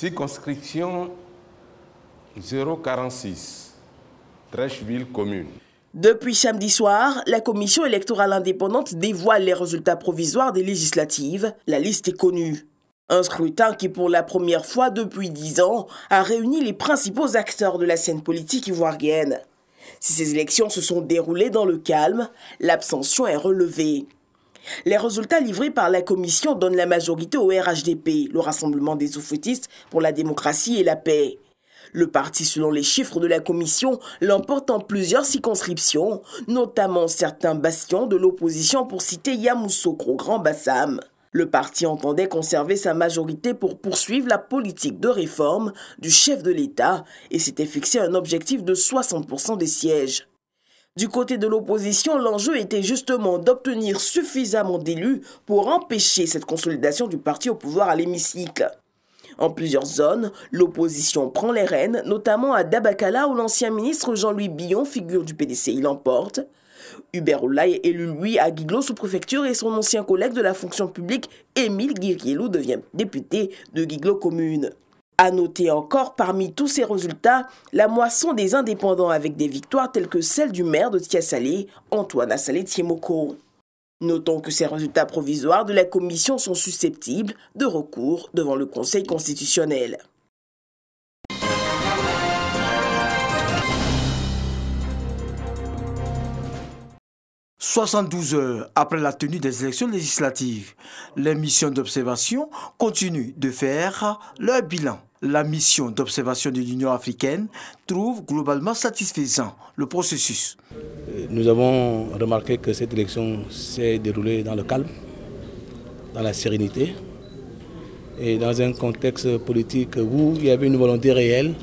Circonscription 046, Trècheville commune. Depuis samedi soir, la commission électorale indépendante dévoile les résultats provisoires des législatives. La liste est connue. Un scrutin qui, pour la première fois depuis 10 ans, a réuni les principaux acteurs de la scène politique ivoirienne. Si ces élections se sont déroulées dans le calme, l'abstention est relevée. Les résultats livrés par la commission donnent la majorité au RHDP, le Rassemblement des oufoutistes pour la démocratie et la paix. Le parti, selon les chiffres de la commission, l'emporte en plusieurs circonscriptions, notamment certains bastions de l'opposition pour citer Yamoussoukro, Grand Bassam. Le parti entendait conserver sa majorité pour poursuivre la politique de réforme du chef de l'État et s'était fixé un objectif de 60% des sièges. Du côté de l'opposition, l'enjeu était justement d'obtenir suffisamment d'élus pour empêcher cette consolidation du parti au pouvoir à l'hémicycle. En plusieurs zones, l'opposition prend les rênes, notamment à Dabakala où l'ancien ministre Jean-Louis Billon, figure du PDCI, l'emporte. Hubert Oulaye est élu, lui, à Guiglo sous-préfecture et son ancien collègue de la fonction publique, Émile Guirielou, devient député de Guiglo commune. À noter encore, parmi tous ces résultats, la moisson des indépendants avec des victoires telles que celle du maire de Tiasalé, Antoine Assalé Tiemoko. Notons que ces résultats provisoires de la commission sont susceptibles de recours devant le Conseil constitutionnel. « 72 heures après la tenue des élections législatives, les missions d'observation continuent de faire leur bilan. La mission d'observation de l'Union africaine trouve globalement satisfaisant le processus. Nous avons remarqué que cette élection s'est déroulée dans le calme, dans la sérénité et dans un contexte politique où il y avait une volonté réelle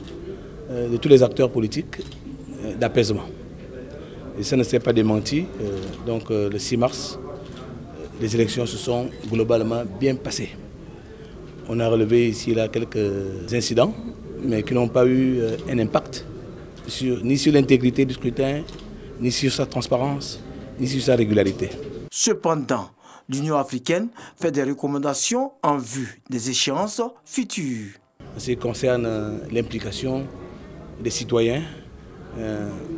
de tous les acteurs politiques d'apaisement. Et ça ne s'est pas démenti. Donc le 6 mars, les élections se sont globalement bien passées. On a relevé ici et là quelques incidents, mais qui n'ont pas eu un impact ni sur l'intégrité du scrutin, ni sur sa transparence, ni sur sa régularité. Cependant, l'Union africaine fait des recommandations en vue des échéances futures. En ce qui concerne l'implication des citoyens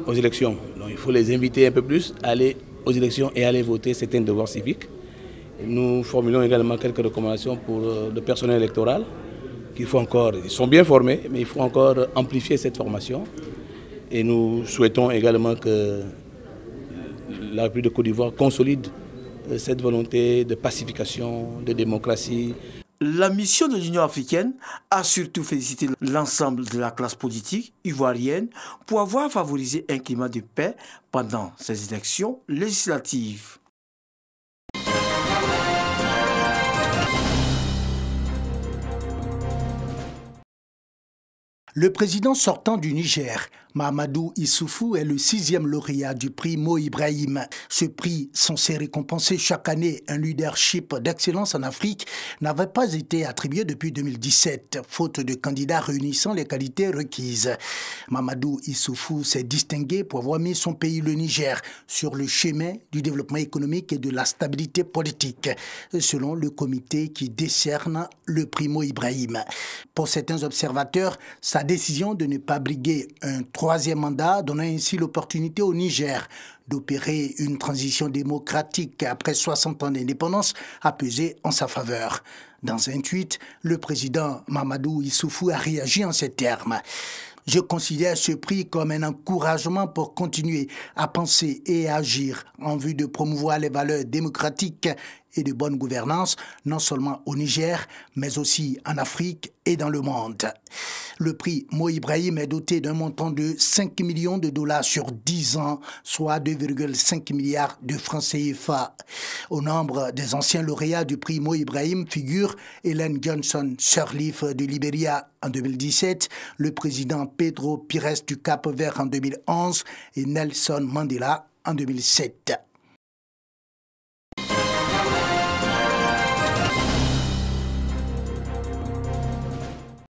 aux élections, donc il faut les inviter un peu plus à aller aux élections et à aller voter, c'est un devoir civique. Nous formulons également quelques recommandations pour le personnel électoral. Ils sont bien formés, mais il faut encore amplifier cette formation. Et nous souhaitons également que la République de Côte d'Ivoire consolide cette volonté de pacification, de démocratie. La mission de l'Union africaine a surtout félicité l'ensemble de la classe politique ivoirienne pour avoir favorisé un climat de paix pendant ces élections législatives. Le président sortant du Niger, Mahamadou Issoufou, est le 6e lauréat du prix Mo Ibrahim. Ce prix, censé récompenser chaque année un leadership d'excellence en Afrique, n'avait pas été attribué depuis 2017, faute de candidats réunissant les qualités requises. Mahamadou Issoufou s'est distingué pour avoir mis son pays, le Niger, sur le chemin du développement économique et de la stabilité politique, selon le comité qui décerne le prix Mo Ibrahim. Pour certains observateurs, sa décision de ne pas briguer un 3e mandat donnant ainsi l'opportunité au Niger d'opérer une transition démocratique après 60 ans d'indépendance a pesé en sa faveur. Dans un tweet, le président Mahamadou Issoufou a réagi en ces termes. Je considère ce prix comme un encouragement pour continuer à penser et à agir en vue de promouvoir les valeurs démocratiques et de bonne gouvernance, non seulement au Niger, mais aussi en Afrique et dans le monde. Le prix Mo Ibrahim est doté d'un montant de 5 millions de dollars sur 10 ans, soit 2,5 milliards de francs CFA. Au nombre des anciens lauréats du prix Mo Ibrahim figurent Ellen Johnson Sirleaf de Libéria en 2017, le président Pedro Pires du Cap-Vert en 2011 et Nelson Mandela en 2007.